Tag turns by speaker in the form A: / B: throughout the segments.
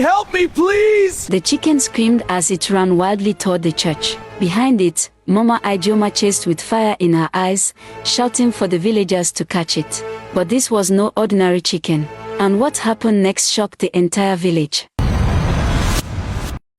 A: Help me, please!
B: The chicken screamed as it ran wildly toward the church. Behind it, Mama Ijeoma chased with fire in her eyes, shouting for the villagers to catch it. But this was no ordinary chicken. And what happened next shocked the entire village.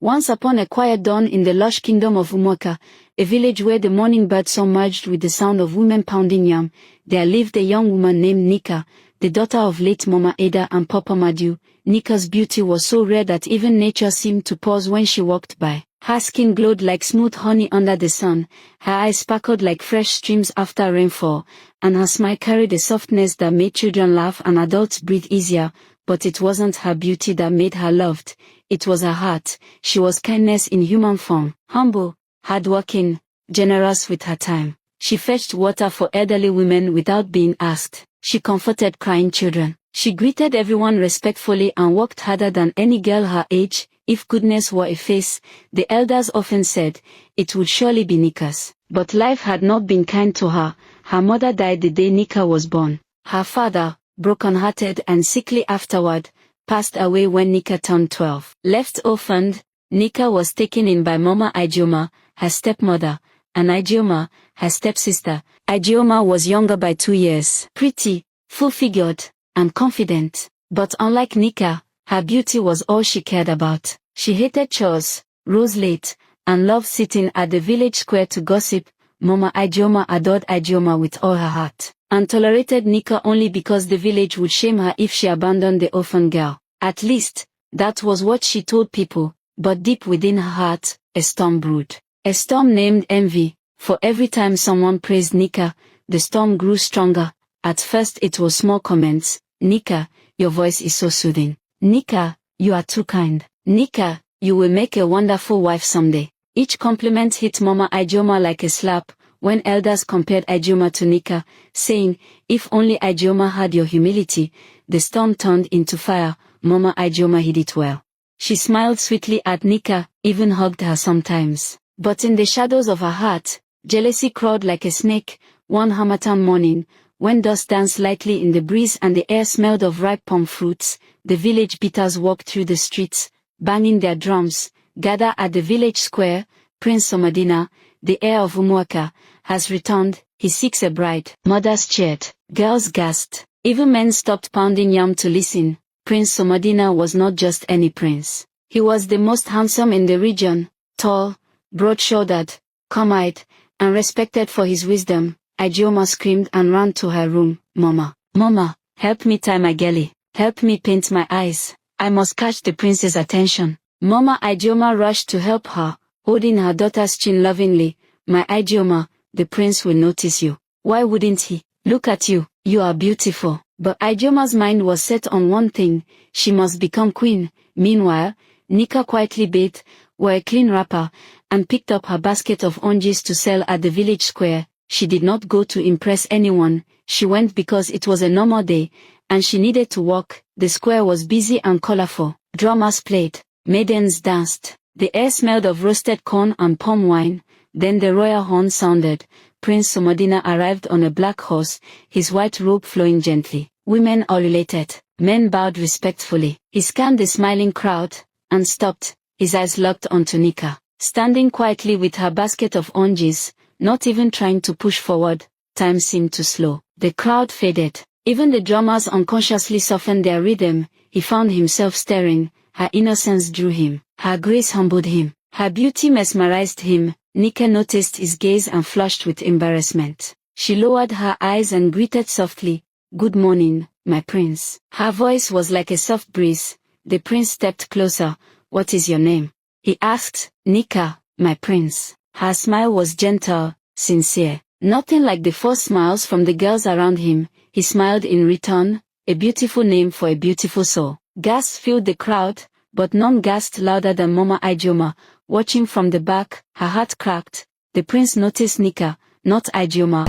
B: Once upon a quiet dawn in the lush kingdom of W1cked, a village where the morning bird song merged with the sound of women pounding yam, there lived a young woman named Nika, the daughter of late Mama Ada and Papa Madu. Nika's beauty was so rare that even nature seemed to pause when she walked by. Her skin glowed like smooth honey under the sun, her eyes sparkled like fresh streams after rainfall, and her smile carried a softness that made children laugh and adults breathe easier. But it wasn't her beauty that made her loved, it was her heart. She was kindness in human form, humble, hardworking, generous with her time. She fetched water for elderly women without being asked. She comforted crying children. She greeted everyone respectfully and worked harder than any girl her age. If goodness were a face, the elders often said, it would surely be Nika's. But life had not been kind to her. Her mother died the day Nika was born. Her father, broken-hearted and sickly afterward, passed away when Nika turned 12. Left orphaned, Nika was taken in by Mama Ijeoma, her stepmother, and Ijeoma, her stepsister. Ijeoma was younger by 2 years. Pretty, full-figured, and confident. But unlike Nika, her beauty was all she cared about. She hated chores, rose late, and loved sitting at the village square to gossip. Mama Ijeoma adored Ijeoma with all her heart, and tolerated Nika only because the village would shame her if she abandoned the orphan girl. At least, that was what she told people, but deep within her heart, a storm brewed. A storm named envy. For every time someone praised Nika, the storm grew stronger. At first it was small comments. Nika, your voice is so soothing. Nika, you are too kind. Nika, you will make a wonderful wife someday. Each compliment hit Mama Ijeoma like a slap, when elders compared Ijeoma to Nika, saying, if only Ijeoma had your humility. The storm turned into fire. Mama Ijeoma hid it well. She smiled sweetly at Nika, even hugged her sometimes. But in the shadows of her heart, jealousy crawled like a snake. One harmattan morning, when dust danced lightly in the breeze and the air smelled of ripe palm fruits, the village beaters walked through the streets, banging their drums. Gather at the village square. Prince Somadina, the heir of W1cked, has returned. He seeks a bride. Mothers cheered. Girls gasped. Even men stopped pounding yam to listen. Prince Somadina was not just any prince. He was the most handsome in the region, tall, broad-shouldered, calm-eyed, and respected for his wisdom. Ijeoma screamed and ran to her room. Mama, Mama, help me tie my girlie. Help me paint my eyes. I must catch the prince's attention. Mama Ijeoma rushed to help her, holding her daughter's chin lovingly. My Ijeoma, the prince will notice you. Why wouldn't he? Look at you, you are beautiful. But Ijeoma's mind was set on one thing, she must become queen. Meanwhile, Nika quietly bathed, wore a clean wrapper, and picked up her basket of oranges to sell at the village square. She did not go to impress anyone, she went because it was a normal day, and she needed to walk. The square was busy and colorful. Drummers played, maidens danced, the air smelled of roasted corn and palm wine. Then the royal horn sounded. Prince Somadina arrived on a black horse, his white robe flowing gently. Women ululated, men bowed respectfully. He scanned the smiling crowd, and stopped, his eyes locked onto Nika, standing quietly with her basket of oranges, not even trying to push forward. Time seemed to slow. The crowd faded. Even the drummers unconsciously softened their rhythm. He found himself staring. Her innocence drew him. Her grace humbled him. Her beauty mesmerized him. Nika noticed his gaze and flushed with embarrassment. She lowered her eyes and greeted softly, "Good morning, my prince." Her voice was like a soft breeze. The prince stepped closer. "What is your name?" he asked. "Nika, my prince." Her smile was gentle, sincere. Nothing like the forced smiles from the girls around him. He smiled in return, a beautiful name for a beautiful soul. Gasps filled the crowd, but none gasped louder than Mama Ijeoma. Watching from the back, her heart cracked. The prince noticed Nika, not Ijeoma.